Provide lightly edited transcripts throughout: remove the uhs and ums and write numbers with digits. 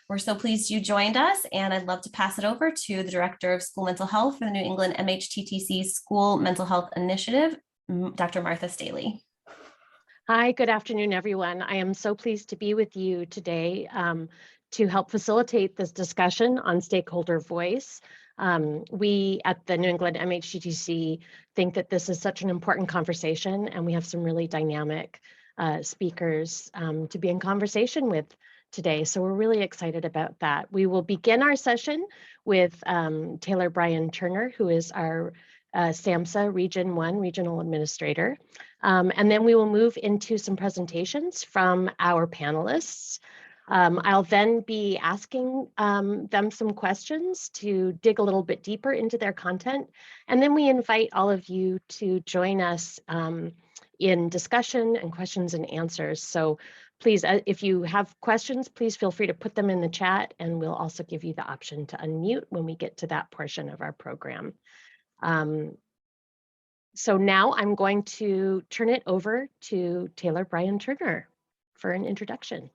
We're so pleased you joined us, and I'd love to pass it over to the Director of School Mental Health for the New England Mhttc School Mental Health Initiative, Dr. Martha Staley. Hi, good afternoon, everyone. I am so pleased to be with you today to help facilitate this discussion on stakeholder voice. We at the New England Mhttc think that this is such an important conversation, and we have some really dynamic speakers to be in conversation with today. So we're really excited about that. We will begin our session with Taylor Bryan Turner, who is our SAMHSA Region 1 Regional Administrator. And then we will move into some presentations from our panelists. I'll then be asking them some questions to dig a little bit deeper into their content. And then we invite all of you to join us in discussion and questions and answers. So please, if you have questions, please feel free to put them in the chat, and we'll also give you the option to unmute when we get to that portion of our program. So now I'm going to turn it over to Taylor Bryan Turner for an introduction.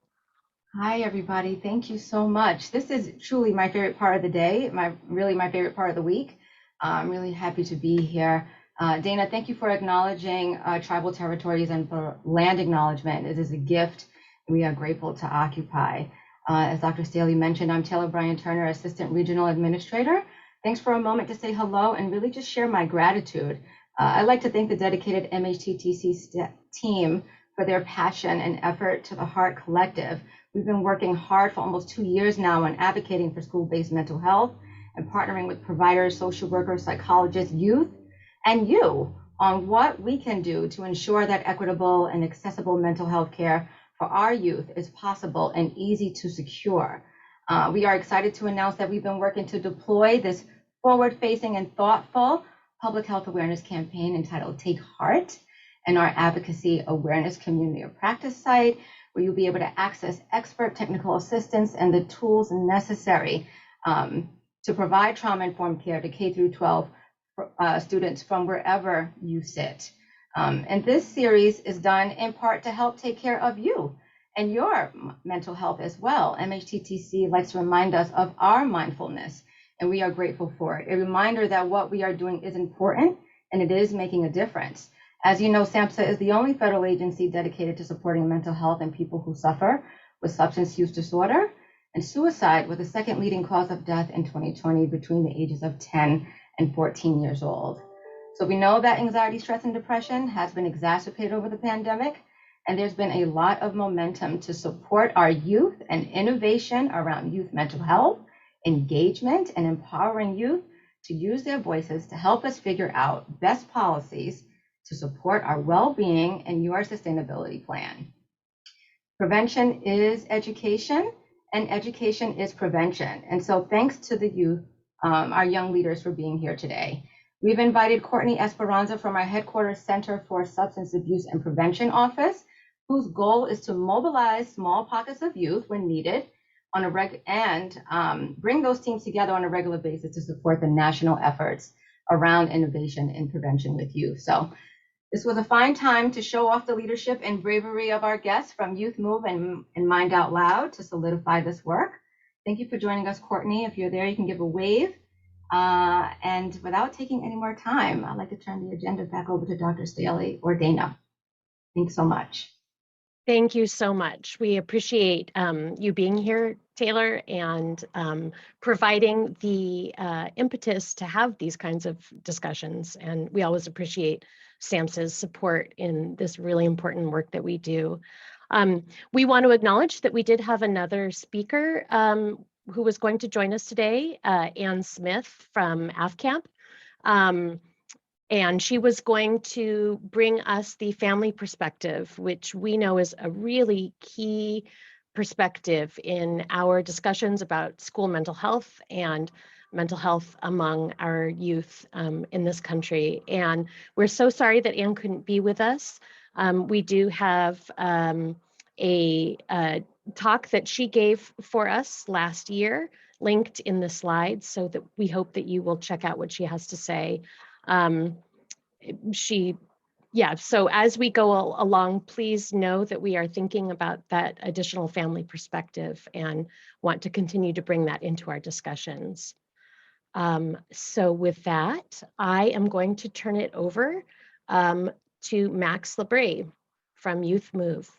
Hi, everybody. Thank you so much. This is truly my favorite part of the day, really my favorite part of the week. I'm really happy to be here. Dana, thank you for acknowledging tribal territories and for land acknowledgement. It is a gift we are grateful to occupy. As Dr. Staley mentioned, I'm Taylor Bryan Turner, Assistant Regional Administrator. Thanks for a moment to say hello and really just share my gratitude. I'd like to thank the dedicated Mhttc team for their passion and effort to the Heart Collective. We've been working hard for almost 2 years now on advocating for school-based mental health and partnering with providers, social workers, psychologists, youth, and you on what we can do to ensure that equitable and accessible mental health care for our youth is possible and easy to secure. We are excited to announce that we've been working to deploy this forward-facing and thoughtful public health awareness campaign entitled Take Heart, and our advocacy awareness community of practice site, where you'll be able to access expert technical assistance and the tools necessary to provide trauma-informed care to K through 12 students from wherever you sit. And this series is done in part to help take care of you and your mental health as well. Mhttc likes to remind us of our mindfulness, and we are grateful for it. A reminder that what we are doing is important and it is making a difference. As you know, SAMHSA is the only federal agency dedicated to supporting mental health and people who suffer with substance use disorder, and suicide was the second leading cause of death in 2020 between the ages of 10 and 14 years old. So we know that anxiety, stress, and depression has been exacerbated over the pandemic, and there's been a lot of momentum to support our youth and innovation around youth mental health, engagement, and empowering youth to use their voices to help us figure out best policies to support our well-being and your sustainability plan. Prevention is education, and education is prevention. And so thanks to the youth, our young leaders, for being here today. We've invited Courtney Esperanza from our headquarters Center for Substance Abuse and Prevention Office, whose goal is to mobilize small pockets of youth when needed on and bring those teams together on a regular basis to support the national efforts around innovation and prevention with youth. So this was a fine time to show off the leadership and bravery of our guests from Youth Move and Mind Out Loud to solidify this work. Thank you for joining us, Courtney. If you're there, you can give a wave. And without taking any more time, I'd like to turn the agenda back over to Dr. Staley or Dana. Thanks so much. Thank you so much. We appreciate you being here, Taylor, and providing the impetus to have these kinds of discussions. And we always appreciate SAMHSA's support in this really important work that we do. We want to acknowledge that we did have another speaker who was going to join us today, Ann Smith from AFCAMP. And she was going to bring us the family perspective, which we know is a really key perspective in our discussions about school mental health and mental health among our youth in this country. And we're so sorry that Ann couldn't be with us. We do have a talk that she gave for us last year linked in the slides, so that we hope that you will check out what she has to say. She Yeah, so as we go along, please know that we are thinking about that additional family perspective and want to continue to bring that into our discussions. So with that, I am going to turn it over to Max Labrie from Youth Move.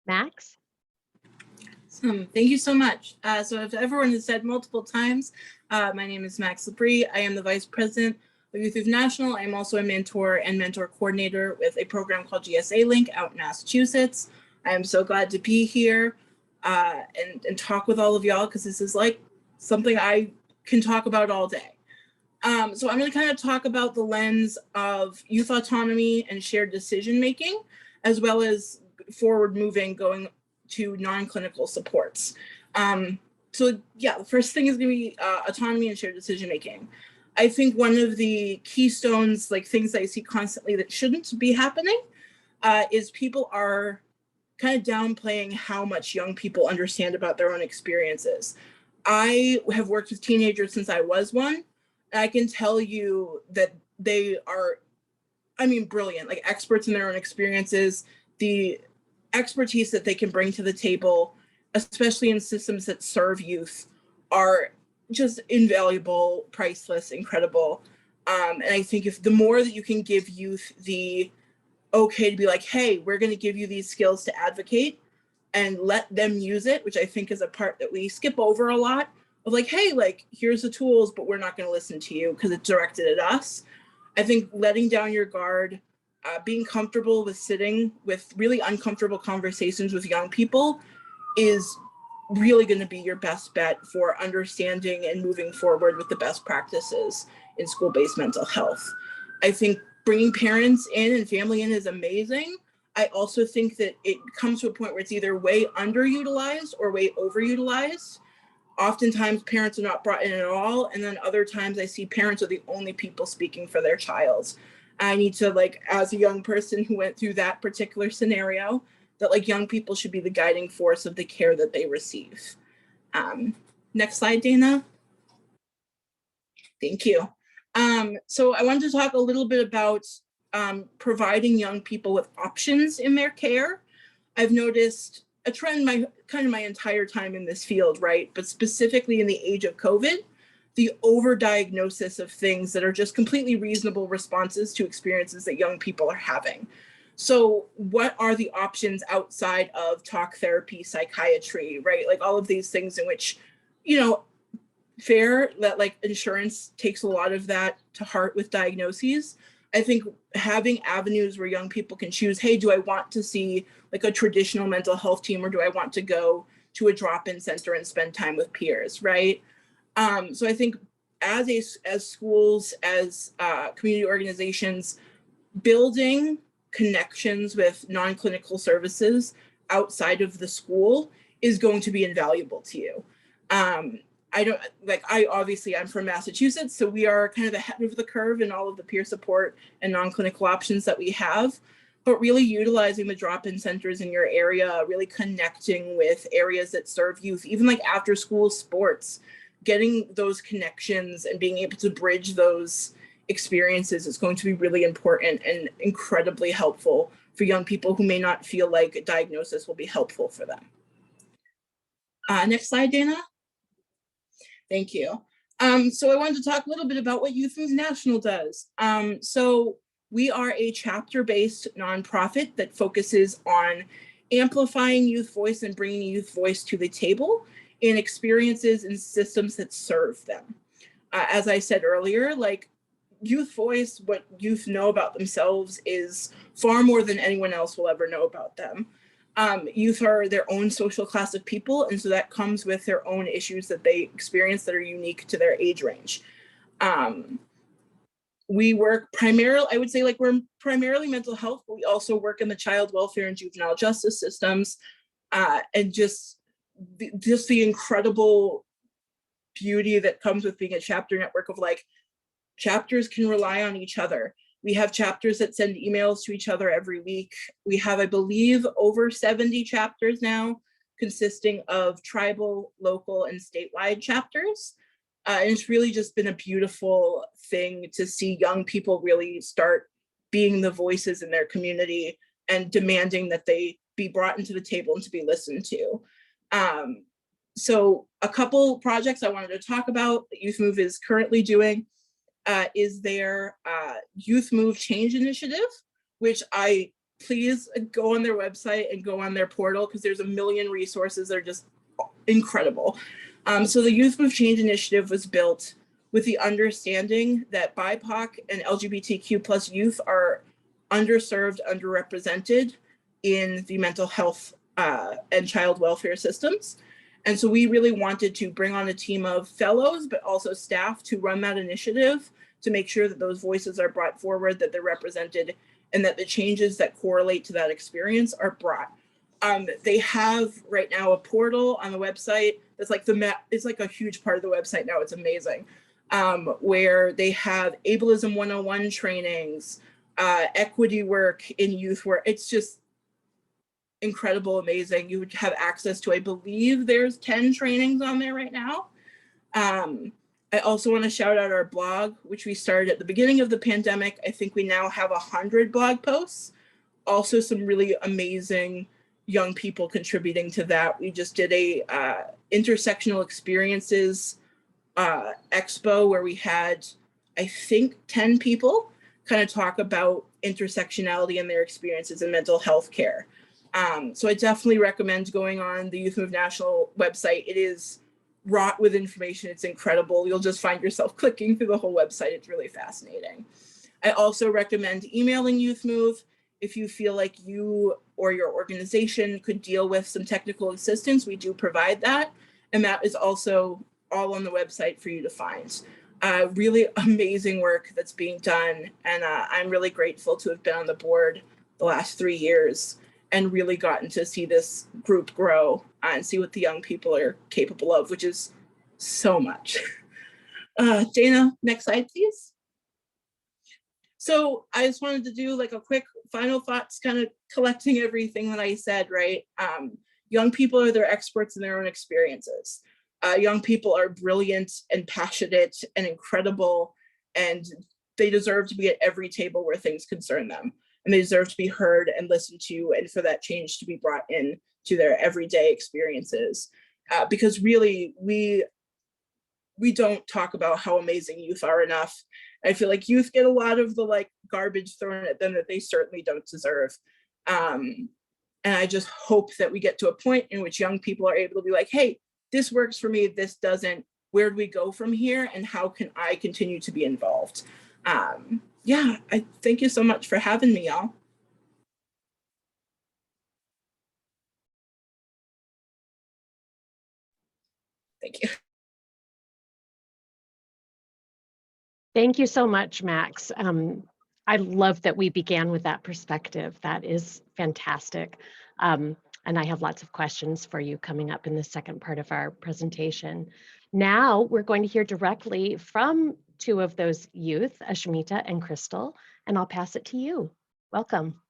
Max? Thank you so much. So as everyone has said multiple times, my name is Max Labrie. I am the Vice President of Youth Move National. I am also a mentor and mentor coordinator with a program called GSA Link out in Massachusetts. I am so glad to be here and talk with all of y'all, because this is like something I can talk about all day. So I'm going to kind of talk about the lens of youth autonomy and shared decision making, as well as forward moving, going to non-clinical supports. So yeah, the first thing is going to be autonomy and shared decision making. I think one of the keystones, like things that I see constantly that shouldn't be happening, is people are kind of downplaying how much young people understand about their own experiences. I have worked with teenagers since I was one, and I can tell you that they are, I mean, brilliant, like experts in their own experiences. The expertise that they can bring to the table, especially in systems that serve youth, are just invaluable, priceless, incredible. And I think if the more that you can give youth the okay to be like, hey, we're going to give you these skills to advocate and let them use it, which I think is a part that we skip over a lot, of like, hey, like, here's the tools, but we're not going to listen to you because it's directed at us. I think letting down your guard, being comfortable with sitting with really uncomfortable conversations with young people is really going to be your best bet for understanding and moving forward with the best practices in school-based mental health. I think bringing parents in and family in is amazing. I also think that it comes to a point where it's either way underutilized or way overutilized. Oftentimes parents are not brought in at all, and then other times I see parents are the only people speaking for their child. I need to, like, as a young person who went through that particular scenario, that like young people should be the guiding force of the care that they receive. Next slide, Dana. Thank you. So I wanted to talk a little bit about providing young people with options in their care. I've noticed a trend my entire time in this field, right? But specifically in the age of COVID, the overdiagnosis of things that are just completely reasonable responses to experiences that young people are having. So what are the options outside of talk therapy, psychiatry, right? Like all of these things in which, you know, fair that like insurance takes a lot of that to heart with diagnoses. I think having avenues where young people can choose, hey, do I want to see like a traditional mental health team, or do I want to go to a drop-in center and spend time with peers, right? So I think as schools, as community organizations, building connections with non-clinical services outside of the school is going to be invaluable to you. I'm from Massachusetts, so we are kind of ahead of the curve in all of the peer support and non-clinical options that we have, but really utilizing the drop-in centers in your area, really connecting with areas that serve youth, even like after school sports, getting those connections and being able to bridge those experiences is going to be really important and incredibly helpful for young people who may not feel like a diagnosis will be helpful for them. Next slide, Dana. Thank you. So I wanted to talk a little bit about what Youth Move National does. So we are a chapter-based nonprofit that focuses on amplifying youth voice and bringing youth voice to the table in experiences and systems that serve them. As I said earlier, like youth voice, what youth know about themselves is far more than anyone else will ever know about them. Youth are their own social class of people, and so that comes with their own issues that they experience that are unique to their age range. We work primarily, I would say, like we're primarily mental health, but we also work in the child welfare and juvenile justice systems, and just the incredible beauty that comes with being a chapter network of like, chapters can rely on each other. We have chapters that send emails to each other every week. We have, I believe, over 70 chapters now, consisting of tribal, local, and statewide chapters. And it's really just been a beautiful thing to see young people really start being the voices in their community and demanding that they be brought into the table and to be listened to. So a couple projects I wanted to talk about that Youth Move is currently doing is their Youth Move Change Initiative, which please go on their website and go on their portal, because there's a million resources that are just incredible. So the Youth Move Change Initiative was built with the understanding that BIPOC and LGBTQ+ youth are underserved, underrepresented in the mental health and child welfare systems. And so we really wanted to bring on a team of fellows, but also staff to run that initiative to make sure that those voices are brought forward, that they're represented, and that the changes that correlate to that experience are brought. They have right now a portal on the website that's like it's like a huge part of the website now. It's amazing. Where they have ableism 101 trainings, equity work in youth work. It's just incredible, amazing. You would have access to, I believe there's 10 trainings on there right now. I also want to shout out our blog, which we started at the beginning of the pandemic. I think we now have 100 blog posts. Also some really amazing young people contributing to that. We just did a intersectional experiences expo where we had, I think, 10 people kind of talk about intersectionality and their experiences in mental health care. So I definitely recommend going on the Youth Move National website. It is wrought with information. It's incredible. You'll just find yourself clicking through the whole website. It's really fascinating. I also recommend emailing Youth Move if you feel like you or your organization could deal with some technical assistance. We do provide that. And that is also all on the website for you to find. Really amazing work that's being done. And I'm really grateful to have been on the board the last 3 years and really gotten to see this group grow and see what the young people are capable of, which is so much. Dana, next slide, please. So I just wanted to do like a quick final thoughts, kind of collecting everything that I said, right? Young people are their experts in their own experiences. Young people are brilliant and passionate and incredible, and they deserve to be at every table where things concern them. And they deserve to be heard and listened to, and for that change to be brought in to their everyday experiences. Because really, we don't talk about how amazing youth are enough. I feel like youth get a lot of the like garbage thrown at them that they certainly don't deserve. And I just hope that we get to a point in which young people are able to be like, hey, this works for me, this doesn't. Where do we go from here? And how can I continue to be involved? Yeah, I thank you so much for having me, y'all. Thank you. Thank you so much, Max. I love that we began with that perspective. That is fantastic. And I have lots of questions for you coming up in the second part of our presentation. Now we're going to hear directly from two of those youth, Ashmita and Crystal, and I'll pass it to you. Welcome.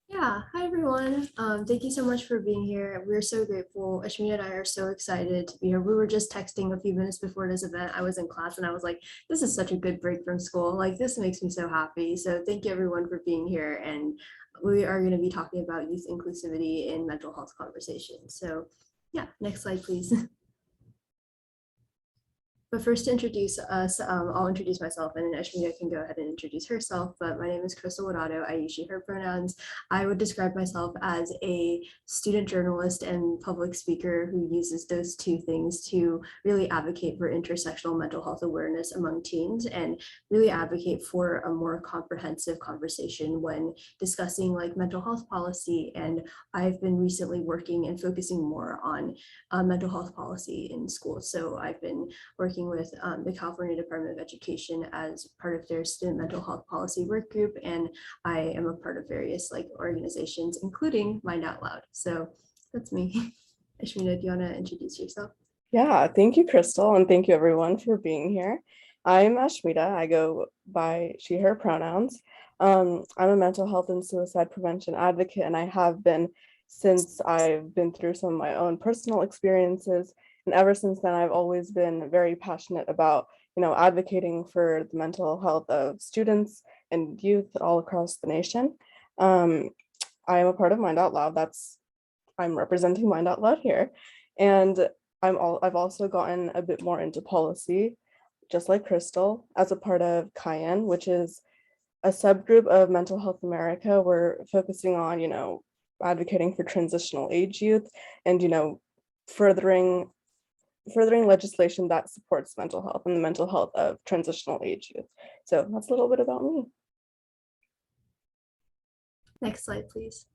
Yeah, hi everyone. Thank you so much for being here. We're so grateful. Ashmita and I are so excited to be here. We were just texting a few minutes before this event. I was in class and I was like, this is such a good break from school. Like, this makes me so happy. So thank you everyone for being here. And we are going to be talking about youth inclusivity in mental health conversations. So yeah, next slide, please. But first, to introduce us, I'll introduce myself, and then Ashmita can go ahead and introduce herself. But my name is Crystal Wodato. I use she, her pronouns. I would describe myself as a student journalist and public speaker who uses those two things to really advocate for intersectional mental health awareness among teens and really advocate for a more comprehensive conversation when discussing like mental health policy. And I've been recently working and focusing more on mental health policy in schools. So I've been working with the California Department of Education as part of their student mental health policy work group, and I am a part of various like organizations, including Mind Out Loud. So that's me. Ashmita, do you want to introduce yourself? Yeah, thank you, Crystal, and thank you everyone for being here. I'm Ashmita. I go by she, her pronouns. I'm a mental health and suicide prevention advocate, and I have been since I've been through some of my own personal experiences. And ever since then, I've always been very passionate about, advocating for the mental health of students and youth all across the nation. I am a part of Mind Out Loud. I'm representing Mind Out Loud here. And I've also gotten a bit more into policy, just like Crystal, as a part of Cayenne, which is a subgroup of Mental Health America. We're focusing on, advocating for transitional age youth and, furthering legislation that supports mental health and the mental health of transitional age youth. So that's a little bit about me. Next slide, please.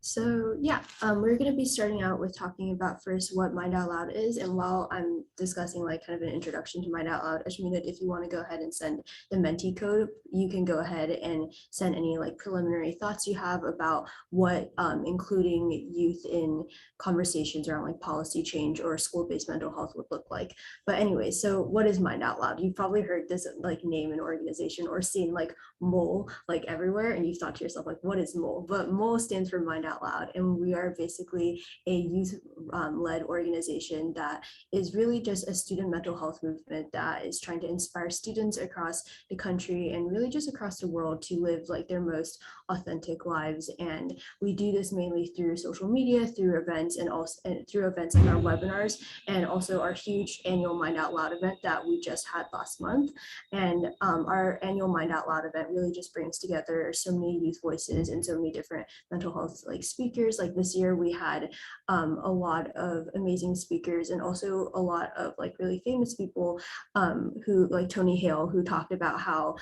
So yeah, we're going to be starting out with talking about first what Mind Out Loud is. And while I'm discussing like kind of an introduction to Mind Out Loud, Ashmina, if you want to go ahead and send the Menti code, you can go ahead and send any like preliminary thoughts you have about what including youth in conversations around like policy change or school-based mental health would look like. But anyway, so what is Mind Out Loud? You've probably heard this like name and organization or seen like MOLE like everywhere, and you've thought to yourself like, what is MOLE? But MOLE stands for Mind Out Loud, and we are basically a youth-led organization that is really just a student mental health movement that is trying to inspire students across the country and really just across the world to live like their most authentic lives. And we do this mainly through social media, through events, and also through events in our webinars, and also our huge annual Mind Out Loud event that we just had last month. And our annual Mind Out Loud event really just brings together so many youth voices and so many different mental health like speakers. Like this year we had a lot of amazing speakers and also a lot of like really famous people who like Tony Hale, who talked about how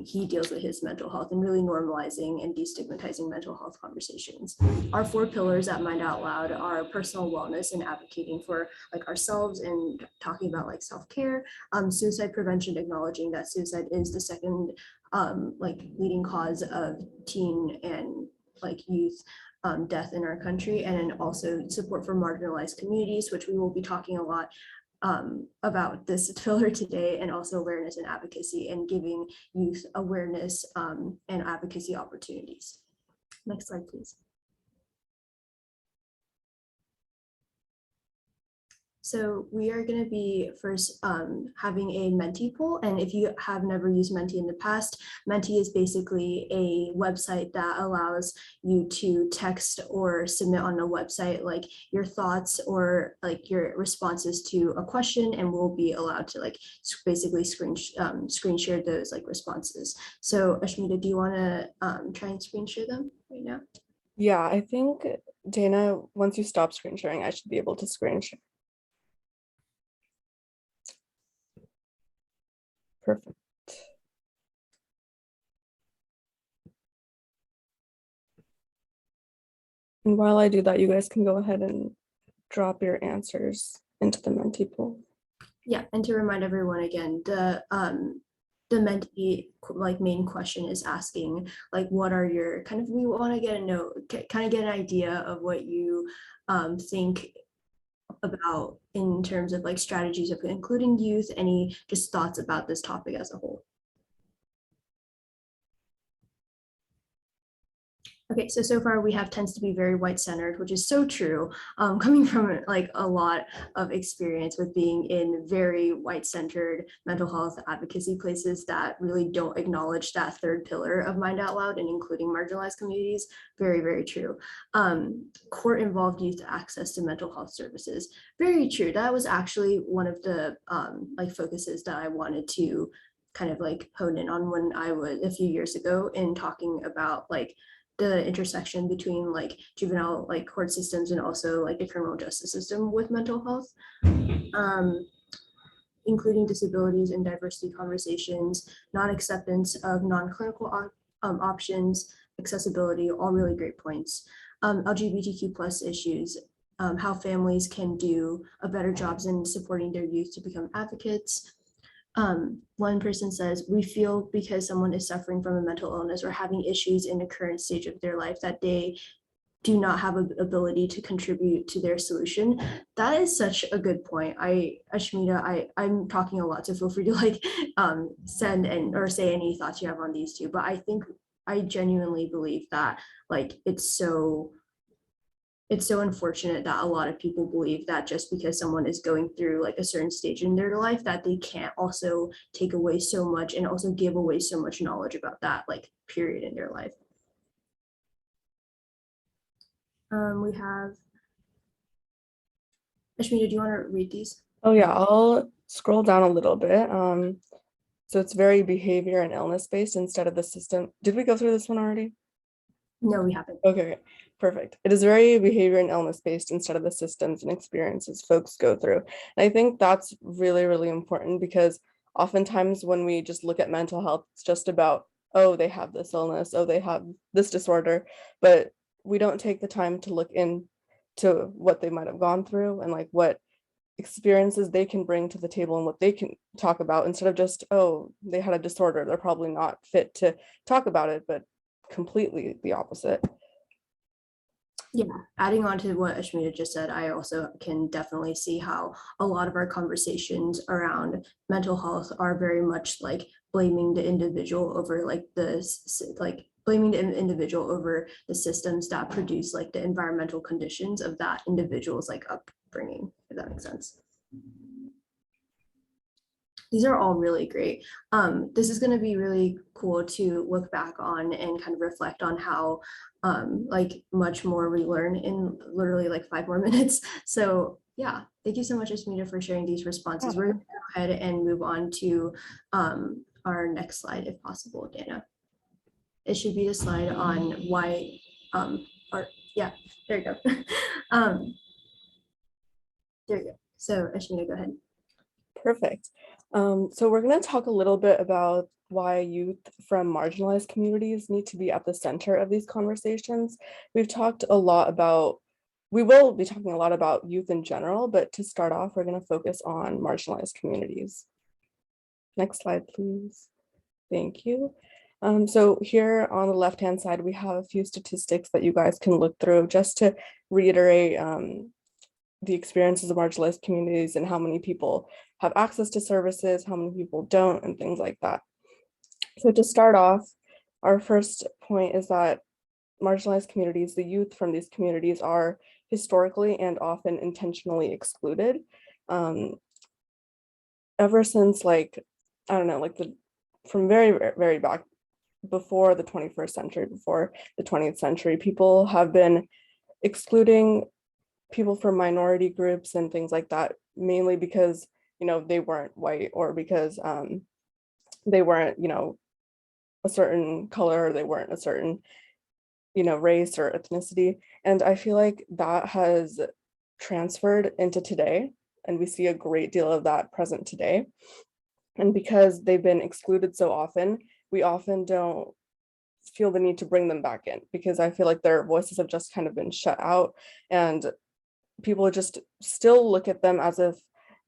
he deals with his mental health and really normalizing and destigmatizing mental health conversations. Our 4 pillars at Mind Out Loud are personal wellness and advocating for like ourselves and talking about like self-care, suicide prevention, acknowledging that suicide is the second like leading cause of teen and like youth death in our country, and then also support for marginalized communities, which we will be talking a lot about this pillar today, and also awareness and advocacy and giving youth awareness and advocacy opportunities. Next slide, please. So we are going to be first having a Menti poll. And if you have never used Menti in the past, Menti is basically a website that allows you to text or submit on a website like your thoughts or like your responses to a question, and we'll be allowed to like basically screen share those like responses. So Ashmita, do you want to try and screen share them right now? Yeah, I think Dana, once you stop screen sharing, I should be able to screen share. Perfect. And while I do that, you guys can go ahead and drop your answers into the Menti pool. Yeah, and to remind everyone again, the Menti like main question is asking like, what are your kind of, we want to get an idea of what you think about in terms of like strategies of including youth, any just thoughts about this topic as a whole. Okay, so far we have tends to be very white-centered, which is so true, coming from like a lot of experience with being in very white-centered mental health advocacy places that really don't acknowledge that third pillar of Mind Out Loud and including marginalized communities. Very, very true. Court-involved youth access to mental health services. Very true. That was actually one of the like focuses that I wanted to kind of like hone in on when I was a few years ago in talking about like the intersection between like juvenile like court systems and also like the criminal justice system with mental health, including disabilities and diversity conversations, non-acceptance of non-clinical options, accessibility, all really great points. LGBTQ plus issues, how families can do a better job in supporting their youth to become advocates. One person says, we feel because someone is suffering from a mental illness or having issues in the current stage of their life that they do not have an ability to contribute to their solution. That is such a good point. Ashmita, I'm talking a lot, so feel free to like send and or say any thoughts you have on these two. But I think I genuinely believe that like it's so it's so unfortunate that a lot of people believe that just because someone is going through like a certain stage in their life, that they can't also take away so much and also give away so much knowledge about that like period in their life. We have, Ashmita, do you want to read these? Oh yeah, I'll scroll down a little bit. So it's very behavior and illness based instead of the system. Did we go through this one already? No, we haven't. Okay, perfect. It is very behavior and illness based instead of the systems and experiences folks go through. And I think that's really, really important because oftentimes when we just look at mental health, it's just about, oh, they have this illness, oh, they have this disorder, but we don't take the time to look into what they might have gone through and like what experiences they can bring to the table and what they can talk about instead of just, oh, they had a disorder, they're probably not fit to talk about it, but completely the opposite. Yeah, adding on to what Ashmita just said, I also can definitely see how a lot of our conversations around mental health are very much like blaming the individual over like blaming the individual over the systems that produce like the environmental conditions of that individual's like upbringing, if that makes sense. These are all really great. This is going to be really cool to look back on and kind of reflect on how like much more we learn in literally like 5 more minutes. So yeah, thank you so much, Ashmita, for sharing these responses. We're going to go ahead and move on to our next slide, if possible, Dana. It should be the slide on why, or yeah, there you go. There you go. So Ashmita, go ahead. Perfect. So we're going to talk a little bit about why youth from marginalized communities need to be at the center of these conversations. We've talked a lot about, we will be talking a lot about youth in general, but to start off, we're going to focus on marginalized communities. Next slide, please. Thank you. So here on the left-hand side, we have a few statistics that you guys can look through just to reiterate the experiences of marginalized communities and how many people have access to services, how many people don't, and things like that. So to start off, our first point is that marginalized communities, the youth from these communities are historically and often intentionally excluded. Ever since like, I don't know, like from very, very back before the 21st century, before the 20th century, people have been excluding people from minority groups and things like that, mainly because, you know, they weren't white or because they weren't, you know, a certain color, or they weren't a certain, you know, race or ethnicity. And I feel like that has transferred into today, and we see a great deal of that present today. And because they've been excluded so often, we often don't feel the need to bring them back in, because I feel like their voices have just kind of been shut out, and people just still look at them as if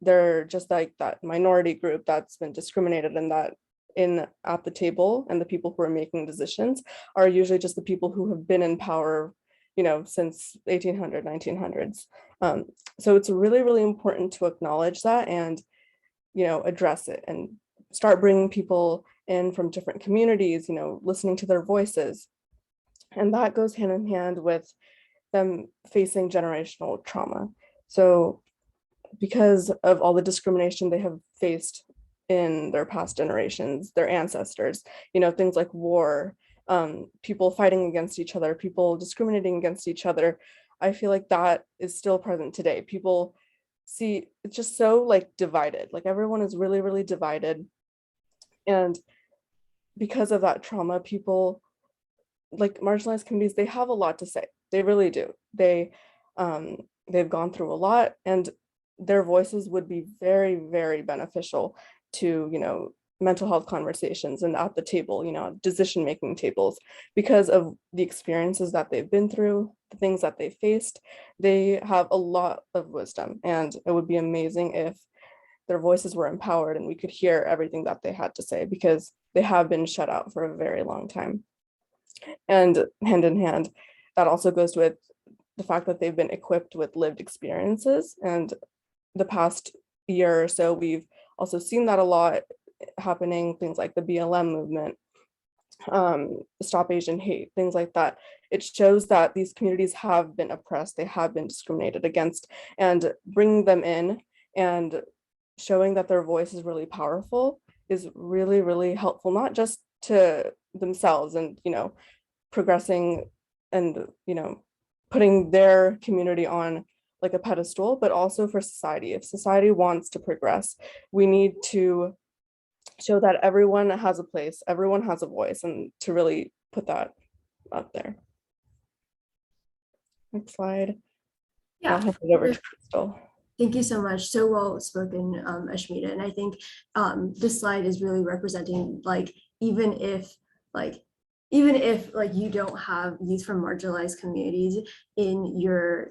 they're just like that minority group that's been discriminated, and that at the table, and the people who are making decisions are usually just the people who have been in power, you know, since 1800, 1900s. So it's really, really important to acknowledge that and, you know, address it and start bringing people in from different communities, you know, listening to their voices. And that goes hand in hand with them facing generational trauma. So because of all the discrimination they have faced in their past generations, their ancestors, you know, things like war, people fighting against each other, people discriminating against each other, I feel like that is still present today. People see it's just so like divided, like everyone is really, really divided. And because of that trauma, people like marginalized communities, they have a lot to say. They really do. They've gone through a lot, and their voices would be very, very beneficial to, you know, mental health conversations and at the table, you know, decision-making tables, because of the experiences that they've been through, the things that they faced. They have a lot of wisdom, and it would be amazing if their voices were empowered and we could hear everything that they had to say, because they have been shut out for a very long time. And hand in hand, that also goes with the fact that they've been equipped with lived experiences. And the past year or so, we've also seen that a lot happening, things like the BLM movement, Stop Asian Hate, things like that. It shows that these communities have been oppressed, they have been discriminated against, and bringing them in and showing that their voice is really powerful is really, really helpful, not just to themselves and, progressing and, putting their community on like a pedestal, but also for society. If society wants to progress, we need to show that everyone has a place, everyone has a voice, and to really put that out there. Next slide. I'll hand it over to Crystal. Thank you so much. So well spoken, Ashmita. And I think this slide is really representing, like, even if you don't have youth from marginalized communities in your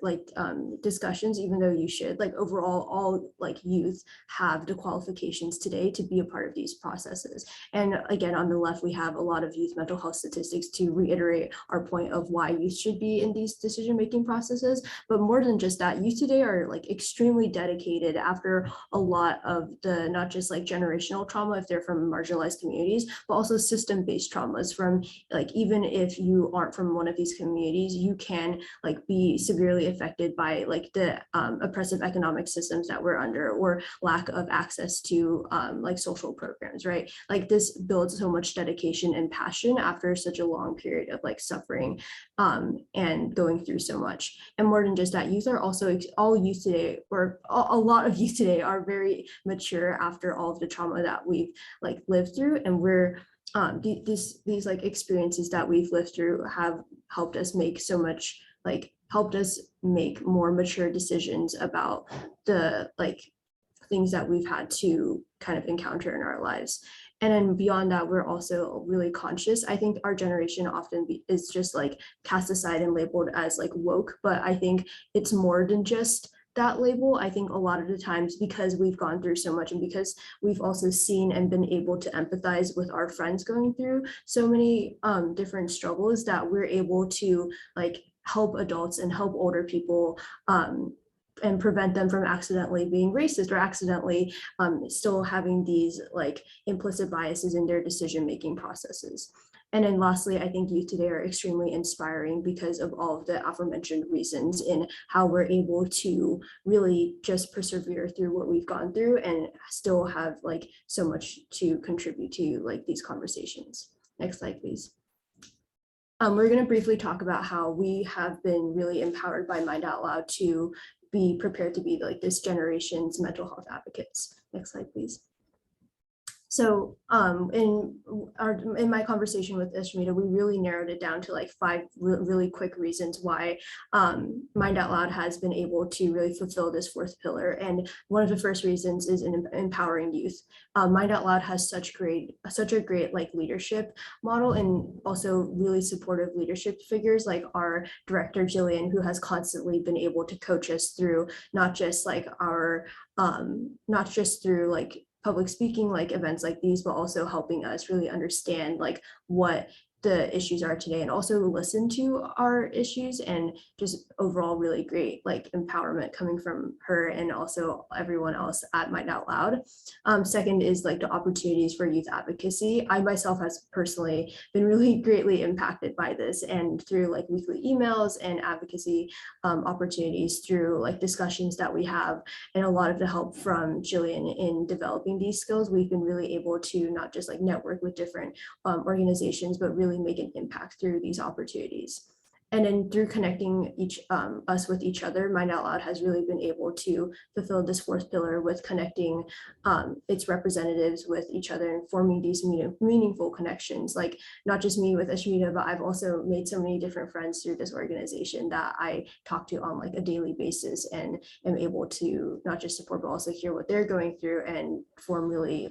discussions, even though you should, overall, all youth have the qualifications today to be a part of these processes. And again, on the left, we have a lot of youth mental health statistics to reiterate our point of why youth should be in these decision-making processes. But more than just that, youth today are extremely dedicated after a lot of the, not just generational trauma if they're from marginalized communities, but also system-based traumas from even if you aren't from one of these communities, you can be severely affected by the oppressive economic systems that we're under, or lack of access to social programs, right? This builds so much dedication and passion after such a long period of suffering and going through so much. And more than just that, youth are also, all youth today, or a lot of youth today, are very mature after all of the trauma that we've lived through, and we're these experiences that we've lived through have helped us make so much, helped us make more mature decisions about the things that we've had to kind of encounter in our lives. And then beyond that, we're also really conscious. I think our generation often is just cast aside and labeled as woke, but I think it's more than just that label. I think a lot of the times, because we've gone through so much, and because we've also seen and been able to empathize with our friends going through so many different struggles, that we're able to help adults and help older people and prevent them from accidentally being racist, or accidentally still having these implicit biases in their decision-making processes. And then lastly, I think youth today are extremely inspiring because of all of the aforementioned reasons in how we're able to really just persevere through what we've gone through and still have so much to contribute to these conversations. Next slide, please. We're going to briefly talk about how we have been really empowered by Mind Out Loud to be prepared to be this generation's mental health advocates. Next slide, please. So in my conversation with Ashmita, we really narrowed it down to 5 really quick reasons why Mind Out Loud has been able to really fulfill this 4th pillar. And one of the first reasons is in empowering youth. Mind Out Loud has such a great our model, and also really supportive leadership figures like our director Jillian, who has constantly been able to coach us through not just through public speaking events like these, but also helping us really understand what the issues are today, and also listen to our issues, and just overall really great empowerment coming from her and also everyone else at Mind Out Loud. Second is the opportunities for youth advocacy. I myself has personally been really greatly impacted by this, and through weekly emails and advocacy opportunities through discussions that we have, and a lot of the help from Jillian in developing these skills, we've been really able to not just network with different organizations, but really make an impact through these opportunities. And then through connecting us with each other, Mind Out Loud has really been able to fulfill this 4th pillar with connecting its representatives with each other and forming these meaningful connections. Not just me with Ashmita, but I've also made so many different friends through this organization that I talk to on a daily basis, and am able to not just support, but also hear what they're going through and form really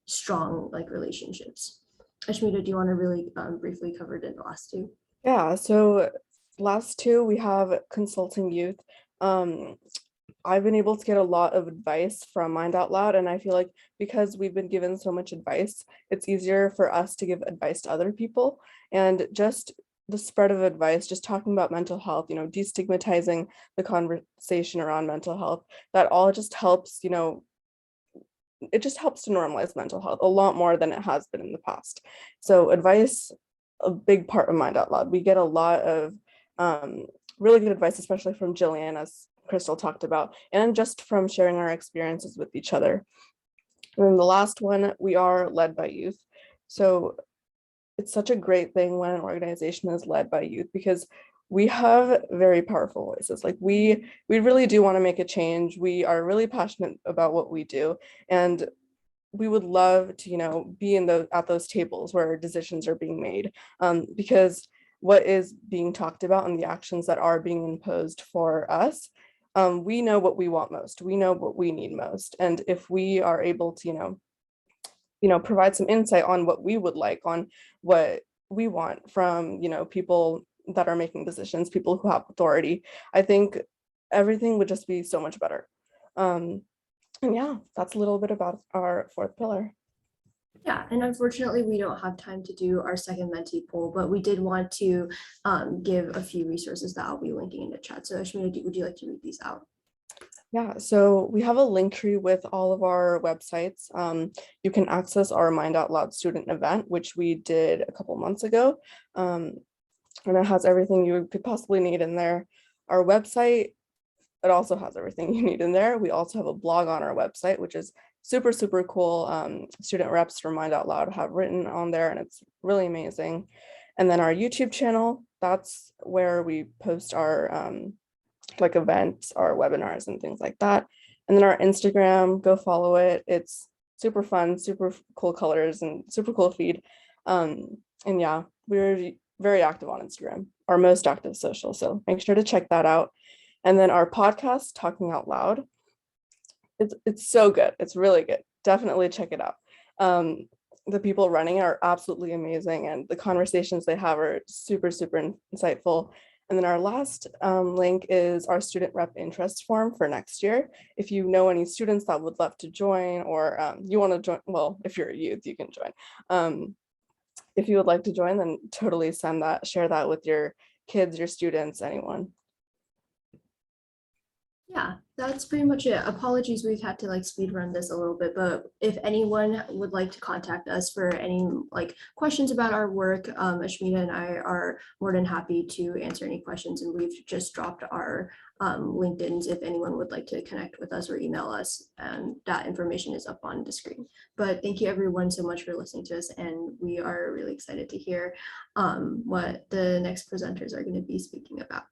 strong relationships. Ashmita, do you want to really briefly cover the last 2? Yeah, so last 2, we have consulting youth. I've been able to get a lot of advice from Mind Out Loud, and I feel because we've been given so much advice, it's easier for us to give advice to other people. And just the spread of advice, just talking about mental health, destigmatizing the conversation around mental health, that all just helps, it just helps to normalize mental health a lot more than it has been in the past. So advice, a big part of Mind Out Loud. We get a lot of really good advice, especially from Jillian, as Crystal talked about, and just from sharing our experiences with each other. And then the last one, we are led by youth. So it's such a great thing when an organization is led by youth, because we have very powerful voices. Like we really do want to make a change. We are really passionate about what we do, and we would love to, you know, be at those tables where decisions are being made, because what is being talked about and the actions that are being imposed for us, we know what we want most. We know what we need most, and if we are able to, provide some insight on what we would like, on what we want from, people that are making decisions, people who have authority, I think everything would just be so much better. And yeah, that's a little bit about our fourth pillar. Yeah, and unfortunately, we don't have time to do our second mentee poll, but we did want to give a few resources that I'll be linking in the chat. So Ashmita, would you like to read these out? Yeah, so we have a link tree with all of our websites. You can access our Mind Out Loud student event, which we did a couple months ago. And it has everything you could possibly need in there. Our website, it also has everything you need in there. We also have a blog on our website, which is super, super cool. Student reps from Mind Out Loud have written on there, and it's really amazing. And then our YouTube channel, that's where we post our like events, our webinars and things like that. And then our Instagram, go follow it. It's super fun, super cool colors and super cool feed. And yeah, we're very active on Instagram, our most active social. So make sure to check that out. And then our podcast, Talking Out Loud, it's so good. It's really good. Definitely check it out. The people running it are absolutely amazing, and the conversations they have are super, super insightful. And then our last link is our student rep interest form for next year. If you know any students that would love to join, or you want to join, well, if you're a youth, you can join. If you would like to join, then totally share that with your kids, your students, anyone. Yeah, that's pretty much it. Apologies, we've had to speed run this a little bit, but if anyone would like to contact us for any questions about our work, Ashmita and I are more than happy to answer any questions, and we've just dropped our LinkedIns if anyone would like to connect with us or email us, and that information is up on the screen. But thank you everyone so much for listening to us, and we are really excited to hear what the next presenters are going to be speaking about.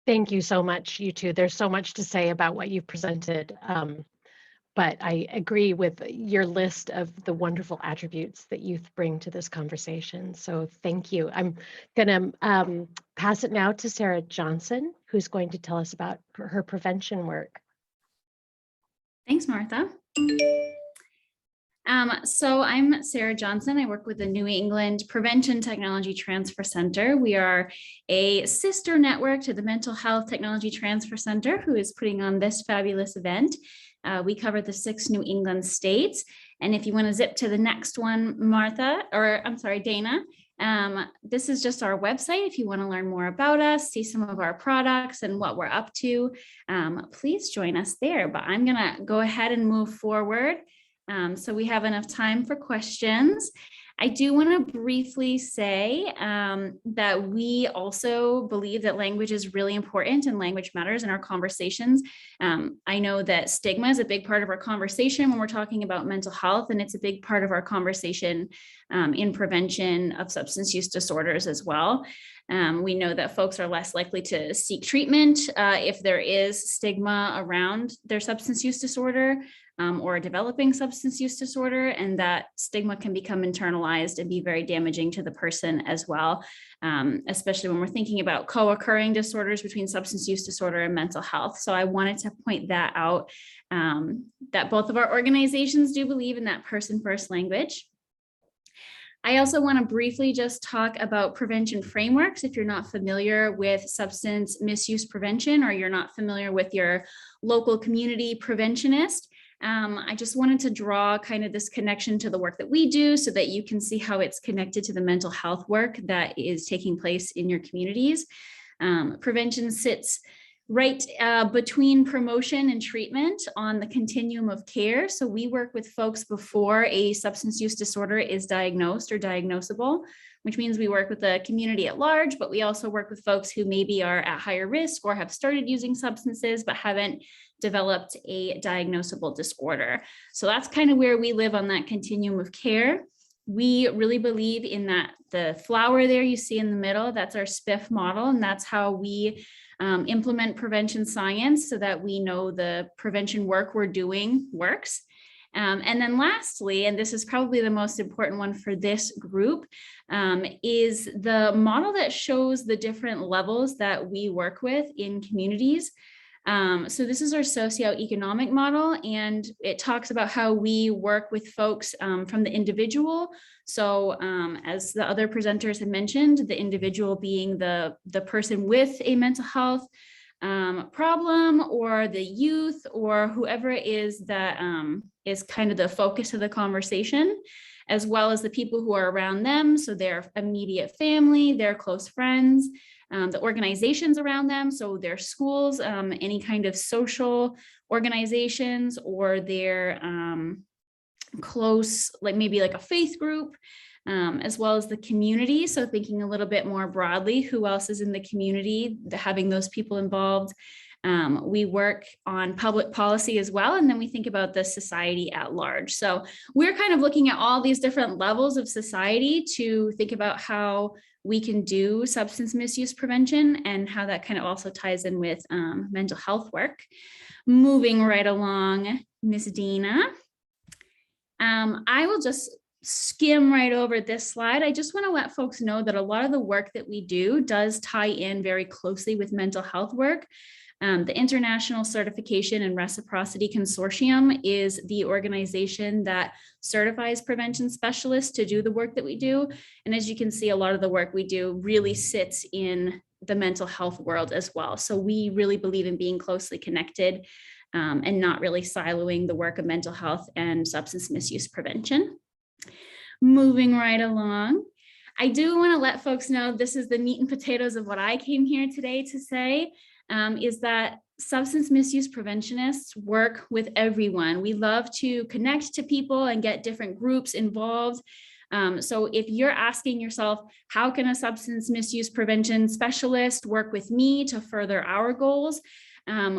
Thank you so much, you two. There's so much to say about what you've presented, but I agree with your list of the wonderful attributes that youth bring to this conversation. So thank you. I'm going to pass it now to Sarah Johnson, who's going to tell us about her prevention work. Thanks, Martha. So I'm Sarah Johnson. I work with the New England Prevention Technology Transfer Center. We are a sister network to the Mental Health Technology Transfer Center, who is putting on this fabulous event. We cover the 6 New England states. And if you want to zip to the next one, Dana, this is just our website. If you want to learn more about us, see some of our products and what we're up to, please join us there. But I'm going to go ahead and move forward. So we have enough time for questions. I do want to briefly say that we also believe that language is really important and language matters in our conversations. I know that stigma is a big part of our conversation when we're talking about mental health, and it's a big part of our conversation in prevention of substance use disorders as well. We know that folks are less likely to seek treatment if there is stigma around their substance use disorder or developing substance use disorder, and that stigma can become internalized and be very damaging to the person as well, especially when we're thinking about co-occurring disorders between substance use disorder and mental health. So I wanted to point that out, that both of our organizations do believe in that person-first language. I also want to briefly just talk about prevention frameworks. If you're not familiar with substance misuse prevention, or you're not familiar with your local community preventionist, I just wanted to draw kind of this connection to the work that we do so that you can see how it's connected to the mental health work that is taking place in your communities. Prevention sits right between promotion and treatment on the continuum of care. So we work with folks before a substance use disorder is diagnosed or diagnosable, which means we work with the community at large, but we also work with folks who maybe are at higher risk or have started using substances but haven't developed a diagnosable disorder. So that's kind of where we live on that continuum of care. We really believe in that the flower there you see in the middle, that's our SPIF model, and that's how we implement prevention science so that we know the prevention work we're doing works. And then lastly, and this is probably the most important one for this group, is the model that shows the different levels that we work with in communities. So this is our socioeconomic model, and it talks about how we work with folks from the individual. So as the other presenters have mentioned, the individual being the person with a mental health problem, or the youth, or whoever it is that is kind of the focus of the conversation, as well as the people who are around them. So their immediate family, their close friends, the organizations around them, so their schools, any kind of social organizations, or their close, like maybe like a faith group, as well as the community. So thinking a little bit more broadly, who else is in the community, having those people involved. We work on public policy as well, and then we think about the society at large. So we're kind of looking at all these different levels of society to think about how we can do substance misuse prevention and how that kind of also ties in with mental health work. Moving right along, Ms. Dina. I will just skim right over this slide. I just want to let folks know that a lot of the work that we do does tie in very closely with mental health work. The International Certification and Reciprocity Consortium is the organization that certifies prevention specialists to do the work that we do. And as you can see, a lot of the work we do really sits in the mental health world as well. So we really believe in being closely connected and not really siloing the work of mental health and substance misuse prevention. Moving right along. I do want to let folks know this is the meat and potatoes of what I came here today to say. Is that substance misuse preventionists work with everyone. We love to connect to people and get different groups involved. So if you're asking yourself, how can a substance misuse prevention specialist work with me to further our goals?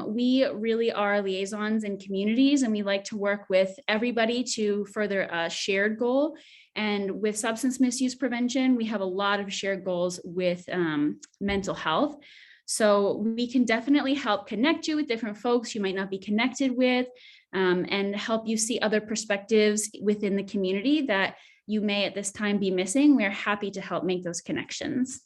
We really are liaisons in communities, and we like to work with everybody to further a shared goal. And with substance misuse prevention, we have a lot of shared goals with mental health. So we can definitely help connect you with different folks you might not be connected with, and help you see other perspectives within the community that you may at this time be missing. We're happy to help make those connections.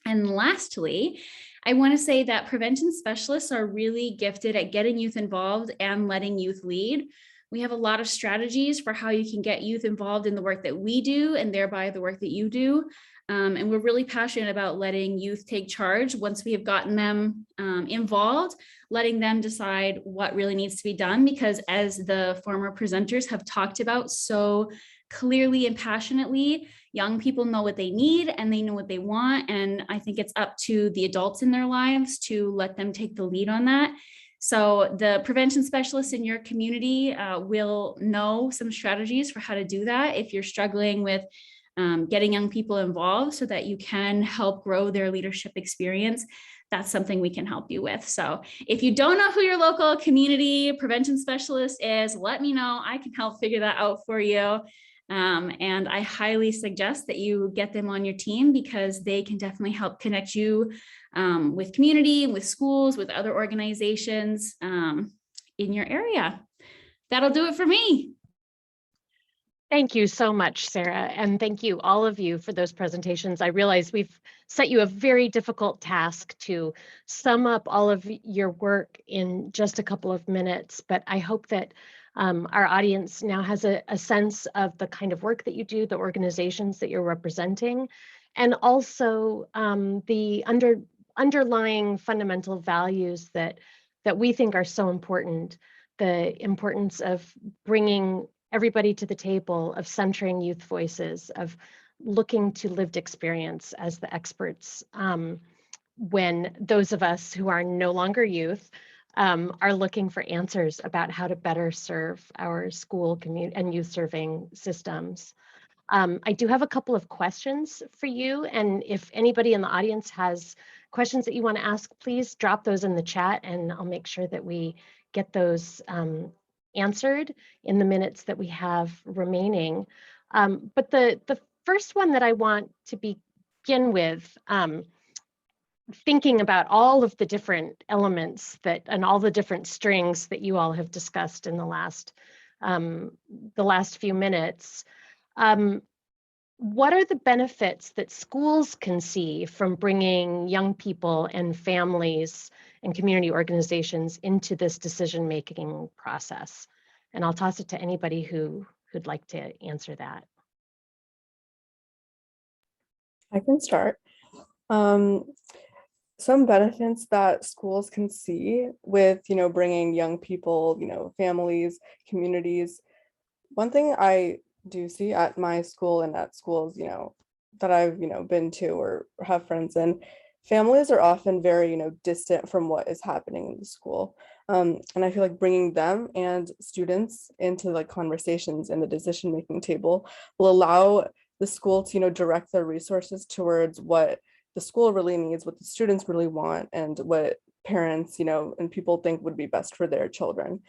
And lastly, I want to say that prevention specialists are really gifted at getting youth involved and letting youth lead. We have a lot of strategies for how you can get youth involved in the work that we do, and thereby the work that you do. And we're really passionate about letting youth take charge once we have gotten them involved, letting them decide what really needs to be done, because as the former presenters have talked about so clearly and passionately, young people know what they need and they know what they want. And I think it's up to the adults in their lives to let them take the lead on that. So the prevention specialists in your community will know some strategies for how to do that if you're struggling with getting young people involved so that you can help grow their leadership experience. That's something we can help you with. So if you don't know who your local community prevention specialist is, let me know. I can help figure that out for you. And I highly suggest that you get them on your team, because they can definitely help connect you with community, with schools, with other organizations in your area. That'll do it for me. Thank you so much, Sarah, and thank you all of you for those presentations. I realize we've set you a very difficult task to sum up all of your work in just a couple of minutes, but I hope that our audience now has a sense of the kind of work that you do, the organizations that you're representing, and also the underlying fundamental values that we think are so important, the importance of bringing everybody to the table, of centering youth voices, of looking to lived experience as the experts when those of us who are no longer youth are looking for answers about how to better serve our school community and youth serving systems. I do have a couple of questions for you, and if anybody in the audience has questions that you want to ask, please drop those in the chat and I'll make sure that we get those answered in the minutes that we have remaining. But the first one that I want to begin with, thinking about all of the different elements that and all the different strings that you all have discussed in the last few minutes, what are the benefits that schools can see from bringing young people and families and community organizations into this decision-making process? And I'll toss it to anybody who'd like to answer that. I can start. Some benefits that schools can see with, bringing young people, families, communities. One thing I do see at my school and at schools, that I've, been to or have friends in, families are often very, distant from what is happening in the school. And I feel like bringing them and students into like conversations in the decision-making table will allow the school to, direct their resources towards what the school really needs, what the students really want, and what parents, and people think would be best for their children.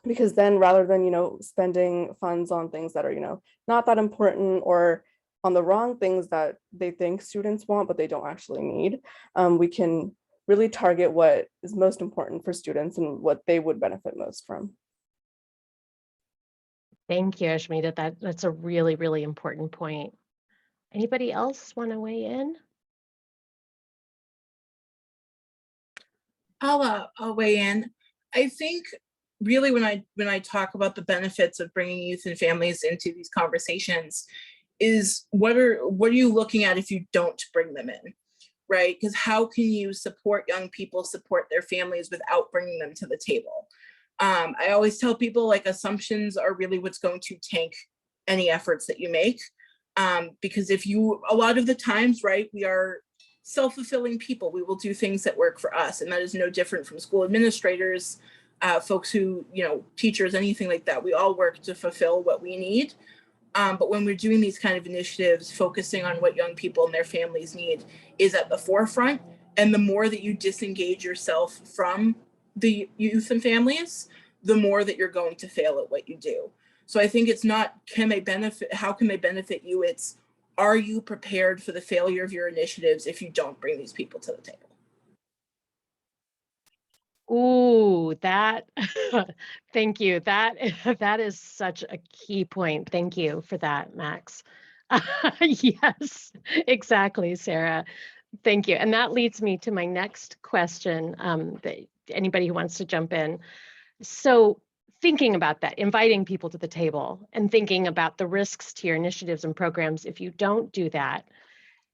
Because then rather than, spending funds on things that are, not that important or on the wrong things that they think students want, but they don't actually need, we can really target what is most important for students and what they would benefit most from. Thank you, Ashmita. That's a really, really important point. Anybody else want to weigh in? I'll weigh in. I think really when I talk about the benefits of bringing youth and families into these conversations is what are you looking at if you don't bring them in, right? Because how can you support young people, support their families without bringing them to the table? I always tell people like assumptions are really what's going to tank any efforts that you make. Because a lot of the times, right, we are self-fulfilling people. We will do things that work for us. And that is no different from school administrators, folks who, teachers, anything like that. We all work to fulfill what we need. But when we're doing these kind of initiatives, focusing on what young people and their families need is at the forefront. And the more that you disengage yourself from the youth and families, the more that you're going to fail at what you do. So I think it's not, how can they benefit you? It's, are you prepared for the failure of your initiatives if you don't bring these people to the table? Ooh, thank you. That is such a key point. Thank you for that, Max. Yes, exactly, Sarah. Thank you. And that leads me to my next question, that anybody who wants to jump in. So thinking about that, inviting people to the table and thinking about the risks to your initiatives and programs if you don't do that,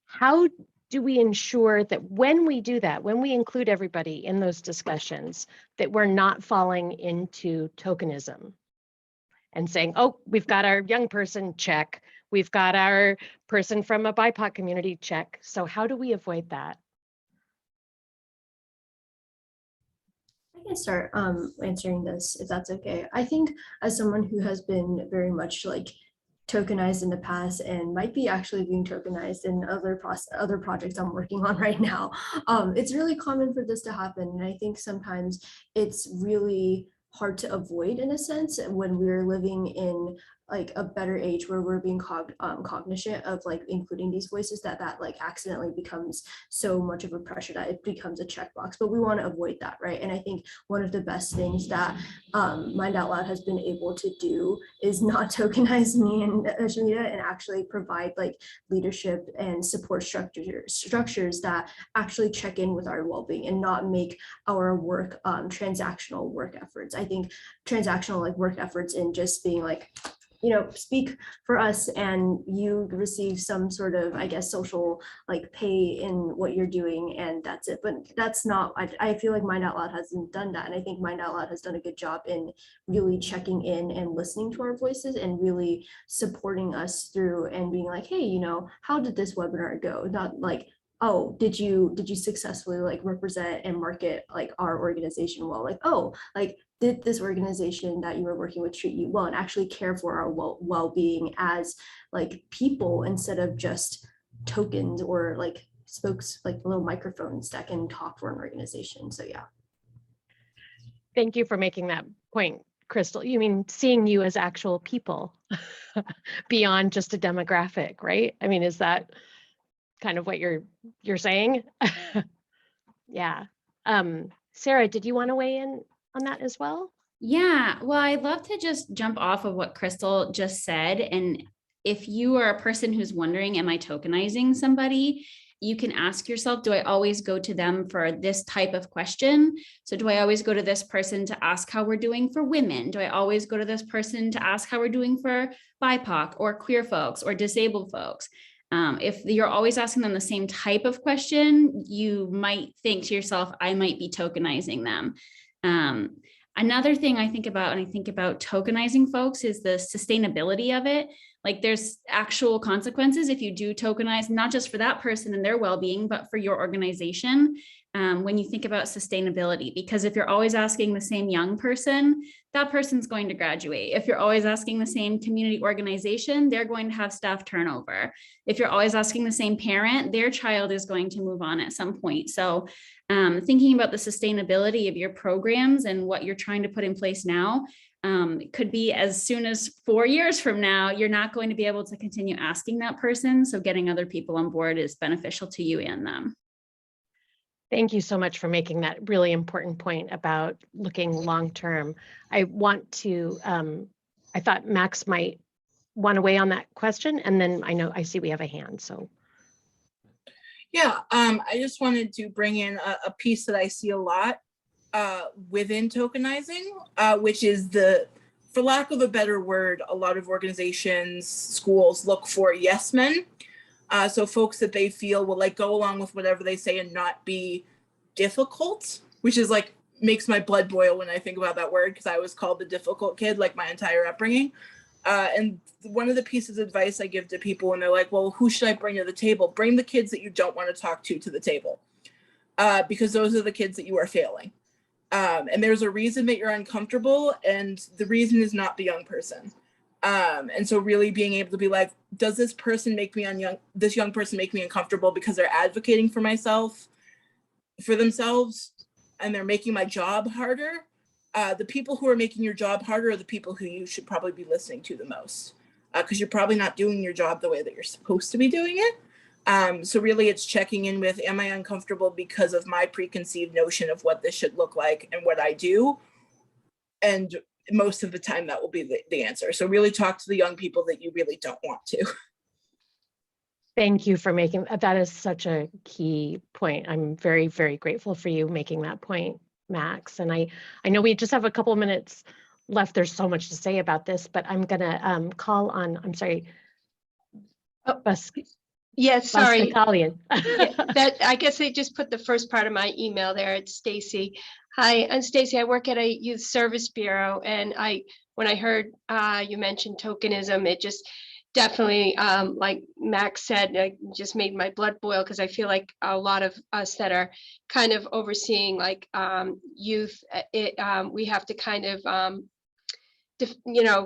how do we ensure that when we do that, when we include everybody in those discussions, that we're not falling into tokenism and saying, oh, we've got our young person, check. We've got our person from a BIPOC community, check. So how do we avoid that? I can start answering this if that's okay. I think as someone who has been very much like tokenized in the past and might be actually being tokenized in other projects I'm working on right now, it's really common for this to happen. And I think sometimes it's really hard to avoid in a sense when we're living in like a better age where we're being cognizant of like including these voices that like accidentally becomes so much of a pressure that it becomes a checkbox, but we want to avoid that, right? And I think one of the best things that Mind Out Loud has been able to do is not tokenize me and Ashmita and actually provide like leadership and support structures that actually check in with our well-being and not make our work transactional work efforts. I think transactional like work efforts in just being like, speak for us and you receive some sort of, I guess, social like pay in what you're doing and that's it. But that's not, I feel like Mind Out Loud hasn't done that. And I think Mind Out Loud has done a good job in really checking in and listening to our voices and really supporting us through and being like, hey, how did this webinar go? Not like oh, did you successfully like represent and market like our organization well? Like, oh, like did this organization that you were working with treat you well and actually care for our well-being as like people instead of just tokens or like spokes, like little microphones that can talk for an organization. So yeah. Thank you for making that point, Crystal. You mean seeing you as actual people beyond just a demographic, right? I mean, is that kind of what you're saying? Yeah. Sarah, did you want to weigh in on that as well? Yeah, well, I'd love to just jump off of what Crystal just said. And if you are a person who's wondering, am I tokenizing somebody? You can ask yourself, do I always go to them for this type of question? So do I always go to this person to ask how we're doing for women? Do I always go to this person to ask how we're doing for BIPOC or queer folks or disabled folks? If you're always asking them the same type of question, you might think to yourself, I might be tokenizing them. Another thing I think about, and I think about tokenizing folks, is the sustainability of it. Like there's actual consequences if you do tokenize, not just for that person and their well-being, but for your organization. When you think about sustainability, because if you're always asking the same young person, that person's going to graduate. If you're always asking the same community organization, they're going to have staff turnover. If you're always asking the same parent, their child is going to move on at some point. So thinking about the sustainability of your programs and what you're trying to put in place now, it could be as soon as 4 years from now, you're not going to be able to continue asking that person. So getting other people on board is beneficial to you and them. Thank you so much for making that really important point about looking long-term. I want to, I thought Max might want to weigh on that question, and then I see we have a hand, so. Yeah, I just wanted to bring in a piece that I see a lot within tokenizing, which is for lack of a better word, a lot of organizations, schools look for yes men. So folks that they feel will like go along with whatever they say and not be difficult, which is like makes my blood boil when I think about that word, because I was called the difficult kid like my entire upbringing. And one of the pieces of advice I give to people when they're like, well, who should I bring to the table? Bring the kids that you don't want to talk to the table, because those are the kids that you are failing. And there's a reason that you're uncomfortable, and the reason is not the young person. And so really being able to be like, does this person make me this young person make me uncomfortable because they're advocating for themselves, and they're making my job harder? The people who are making your job harder are the people who you should probably be listening to the most, because you're probably not doing your job the way that you're supposed to be doing it. So really it's checking in with, am I uncomfortable because of my preconceived notion of what this should look like and what I do? And most of the time that will be the answer. So really talk to the young people that you really don't want to. Thank you for making, that is such a key point. I'm very, very grateful for you making that point, Max. And I know we just have a couple of minutes left. There's so much to say about this, but I'm gonna call on, I'm sorry. Oh, yes, sorry. Italian. That I guess they just put the first part of my email there. It's Stacy. Hi, I'm Stacy. I work at a youth service bureau, and when I heard you mention tokenism, it just definitely, like Max said, it just made my blood boil, because I feel like a lot of us that are kind of overseeing like youth, we have to kind of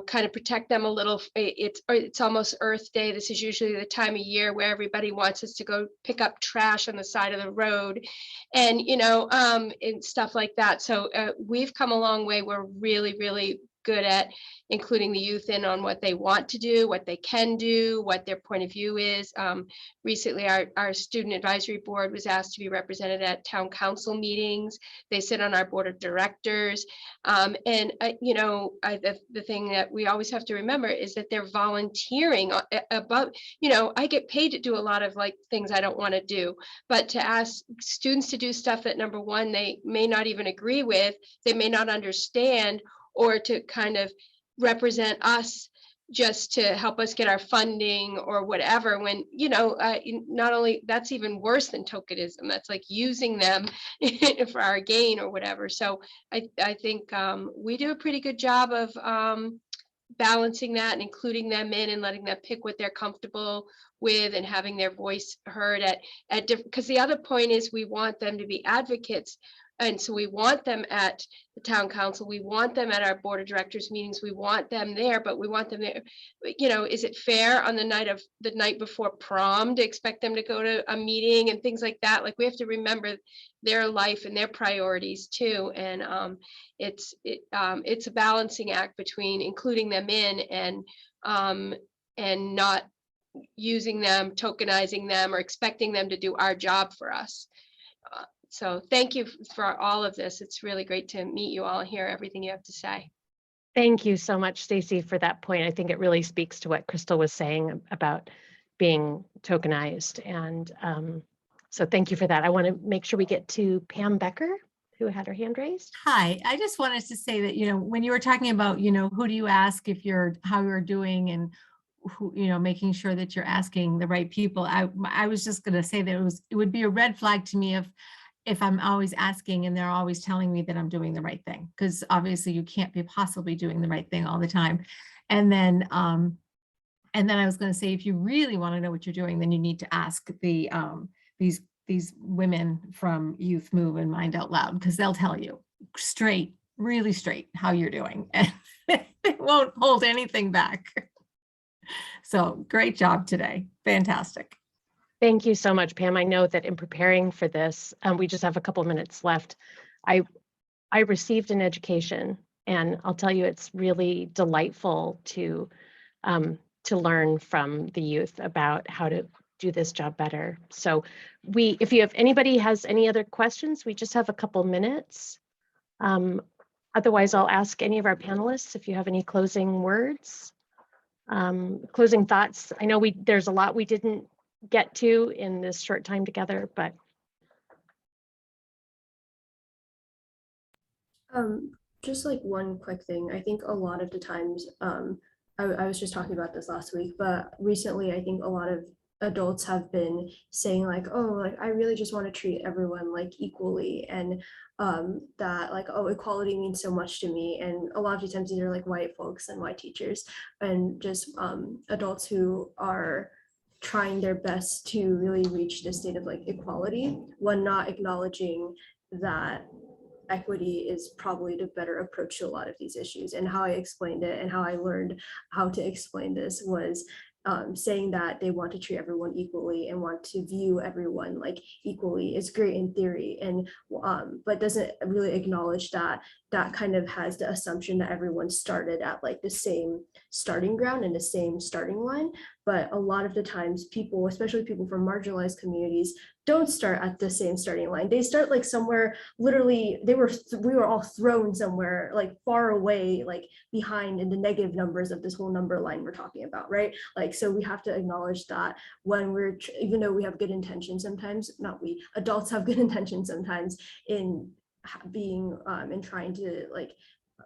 kind of protect them a little. It's almost Earth Day. This is usually the time of year where everybody wants us to go pick up trash on the side of the road, and and stuff like that. So we've come a long way. We're really, really good at including the youth in on what they want to do, what they can do, what their point of view is. Recently, our student advisory board was asked to be represented at town council meetings. They sit on our board of directors. The thing that we always have to remember is that they're volunteering above, I get paid to do a lot of like things I don't want to do, but to ask students to do stuff that, number one, they may not even agree with, they may not understand, or to kind of represent us just to help us get our funding or whatever, when not only that's even worse than tokenism, that's like using them for our gain or whatever. So I think we do a pretty good job of balancing that and including them in and letting them pick what they're comfortable with and having their voice heard at different, because the other point is we want them to be advocates. And so we want them at the town council, we want them at our board of directors meetings, we want them there, but we want them there. You know, is it fair on the night before prom to expect them to go to a meeting and things like that? Like, we have to remember their life and their priorities too. And it's a balancing act between including them in and not using them, tokenizing them, or expecting them to do our job for us. So thank you for all of this. It's really great to meet you all and hear everything you have to say. Thank you so much, Stacy, for that point. I think it really speaks to what Crystal was saying about being tokenized. And so thank you for that. I want to make sure we get to Pam Becker, who had her hand raised. Hi, I just wanted to say that, when you were talking about, who do you ask if how you're doing, and who, making sure that you're asking the right people. I was just going to say that it would be a red flag to me if I'm always asking and they're always telling me that I'm doing the right thing, because obviously you can't be possibly doing the right thing all the time. And then I was going to say, if you really want to know what you're doing, then you need to ask these women from Youth Move and Mind Out Loud, because they'll tell you straight, really straight, how you're doing, and they won't hold anything back. So great job today. Fantastic. Thank you so much, Pam. I know that in preparing for this, we just have a couple minutes left. I received an education, and I'll tell you, it's really delightful to learn from the youth about how to do this job better. So if anybody has any other questions, we just have a couple minutes. Otherwise, I'll ask any of our panelists if you have any closing words, closing thoughts. I know there's a lot we didn't get to in this short time together, but just like one quick thing. I think a lot of the times, I was just talking about this last week, but recently I think a lot of adults have been saying like, oh, like I really just want to treat everyone like equally, and that like, oh, equality means so much to me. And a lot of the times these are like white folks and white teachers and just adults who are trying their best to really reach the state of like equality, when not acknowledging that equity is probably the better approach to a lot of these issues. And how I explained it and how I learned how to explain this was saying that they want to treat everyone equally and want to view everyone like equally is great in theory, and but doesn't really acknowledge that that kind of has the assumption that everyone started at like the same starting ground and the same starting line. But a lot of the times people, especially people from marginalized communities, don't start at the same starting line. They start like somewhere, literally we were all thrown somewhere like far away, like behind in the negative numbers of this whole number line we're talking about, right? Like, so we have to acknowledge that when even though we have good intentions sometimes, not we, adults have good intentions sometimes in being and trying to like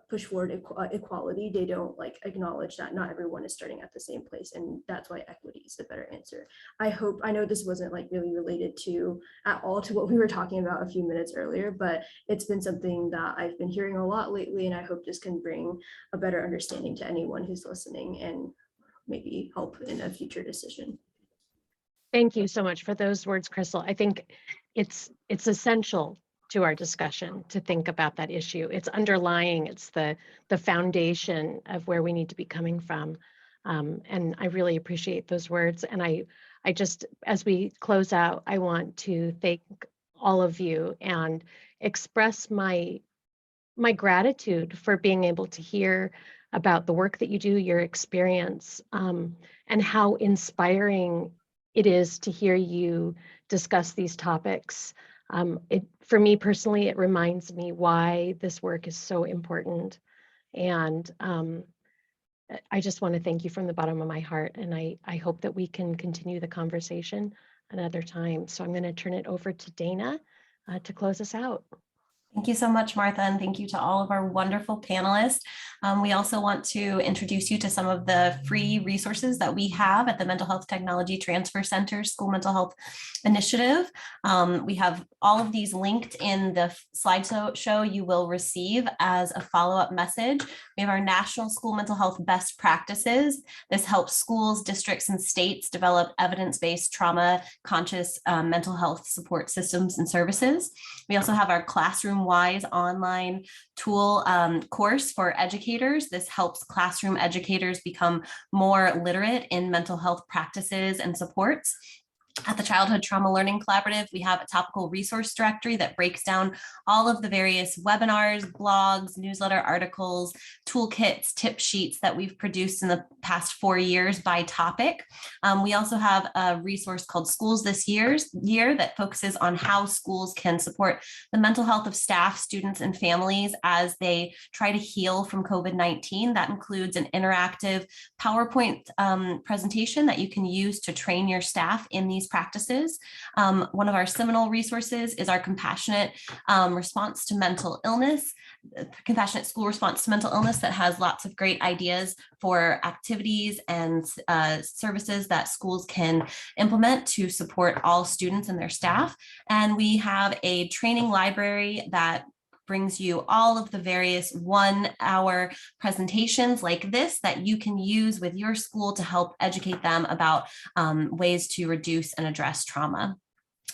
push forward equality, they don't like acknowledge that not everyone is starting at the same place, and that's why equity is the better answer. I know this wasn't like really related to at all to what we were talking about a few minutes earlier, but it's been something that I've been hearing a lot lately, and I hope this can bring a better understanding to anyone who's listening and maybe help in a future decision. thank you so much for those words, Crystal. I think it's essential to our discussion to think about that issue. It's underlying, it's the foundation of where we need to be coming from. And I really appreciate those words. And I just, as we close out, I want to thank all of you and express my gratitude for being able to hear about the work that you do, your experience, and how inspiring it is to hear you discuss these topics. For me personally, it reminds me why this work is so important. And I just want to thank you from the bottom of my heart. And I hope that we can continue the conversation another time. So I'm going to turn it over to Dana to close us out. Thank you so much, Martha, and thank you to all of our wonderful panelists. We also want to introduce you to some of the free resources that we have at the Mental Health Technology Transfer Center School Mental Health Initiative. We have all of these linked in the slideshow you will receive as a follow-up message. We have our National School Mental Health Best Practices. This helps schools, districts, and states develop evidence-based trauma-conscious mental health support systems and services. We also have our Classroom-Wise online tool course for educators. This helps classroom educators become more literate in mental health practices and supports. At the Childhood Trauma Learning Collaborative, we have a topical resource directory that breaks down all of the various webinars, blogs, newsletter articles, toolkits, tip sheets that we've produced in the past 4 years by topic. We also have a resource called Schools This Year that focuses on how schools can support the mental health of staff, students, and families as they try to heal from COVID-19. That includes an interactive PowerPoint presentation that you can use to train your staff in these practices. One of our seminal resources is our compassionate response to mental illness, compassionate school response to mental illness, that has lots of great ideas for activities and services that schools can implement to support all students and their staff. And we have a training library that brings you all of the various 1-hour presentations like this that you can use with your school to help educate them about ways to reduce and address trauma.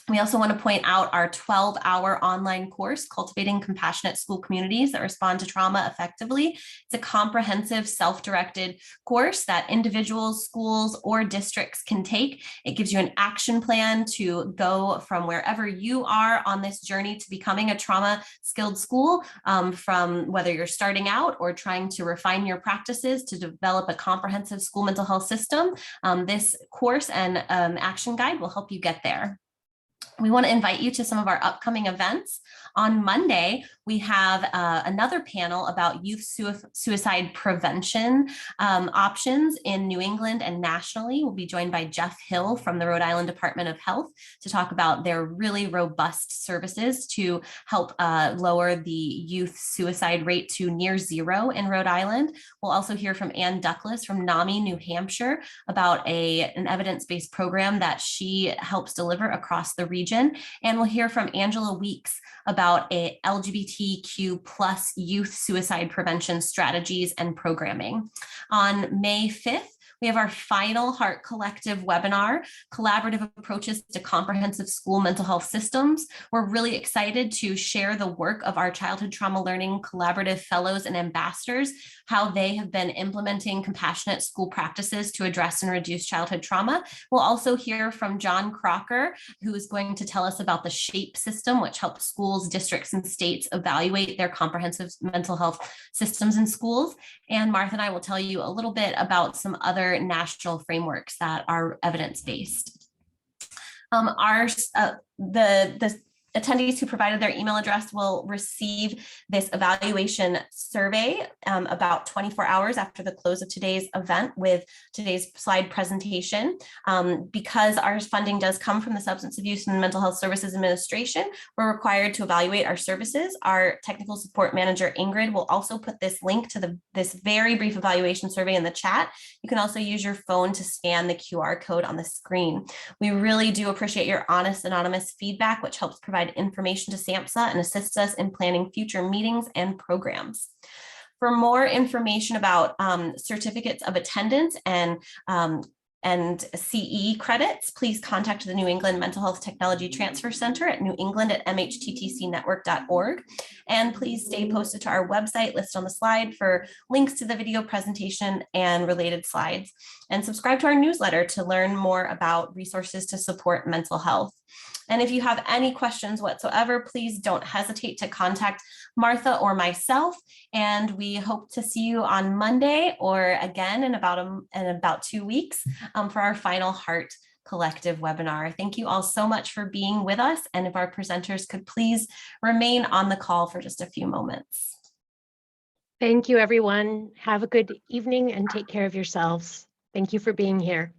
We also want to point out our 12-hour online course, Cultivating Compassionate School Communities That Respond to Trauma Effectively. It's a comprehensive, self-directed course that individuals, schools, or districts can take. It gives you an action plan to go from wherever you are on this journey to becoming a trauma-skilled school, from whether you're starting out or trying to refine your practices to develop a comprehensive school mental health system. This course and action guide will help you get there. We want to invite you to some of our upcoming events. On Monday, we have another panel about youth suicide prevention options in New England and nationally. We'll be joined by Jeff Hill from the Rhode Island Department of Health to talk about their really robust services to help lower the youth suicide rate to near zero in Rhode Island. We'll also hear from Ann Duckless from NAMI, New Hampshire, about an evidence-based program that she helps deliver across the region. And we'll hear from Angela Weeks about a LGBTQ+ youth suicide prevention strategies and programming. On May 5th, we have our final Heart Collective webinar, Collaborative Approaches to Comprehensive School Mental Health Systems. We're really excited to share the work of our Childhood Trauma Learning Collaborative Fellows and Ambassadors, how they have been implementing compassionate school practices to address and reduce childhood trauma. We'll also hear from John Crocker, who is going to tell us about the SHAPE system, which helps schools, districts, and states evaluate their comprehensive mental health systems in schools. And Martha and I will tell you a little bit about some other national frameworks that are evidence-based. The attendees who provided their email address will receive this evaluation survey about 24 hours after the close of today's event with today's slide presentation. Because our funding does come from the Substance Abuse and Mental Health Services Administration, we're required to evaluate our services. Our technical support manager, Ingrid, will also put this link to this very brief evaluation survey in the chat. You can also use your phone to scan the QR code on the screen. We really do appreciate your honest, anonymous feedback, which helps provide information to SAMHSA and assists us in planning future meetings and programs. For more information about certificates of attendance and CE credits, please contact the New England Mental Health Technology Transfer Center at newengland@mhttcnetwork.org. And please stay posted to our website listed on the slide for links to the video presentation and related slides. And subscribe to our newsletter to learn more about resources to support mental health. And if you have any questions whatsoever, please don't hesitate to contact Martha or myself. And we hope to see you on Monday or again in about 2 weeks for our final Heart Collective webinar. Thank you all so much for being with us. And if our presenters could please remain on the call for just a few moments. Thank you, everyone. Have a good evening and take care of yourselves. Thank you for being here.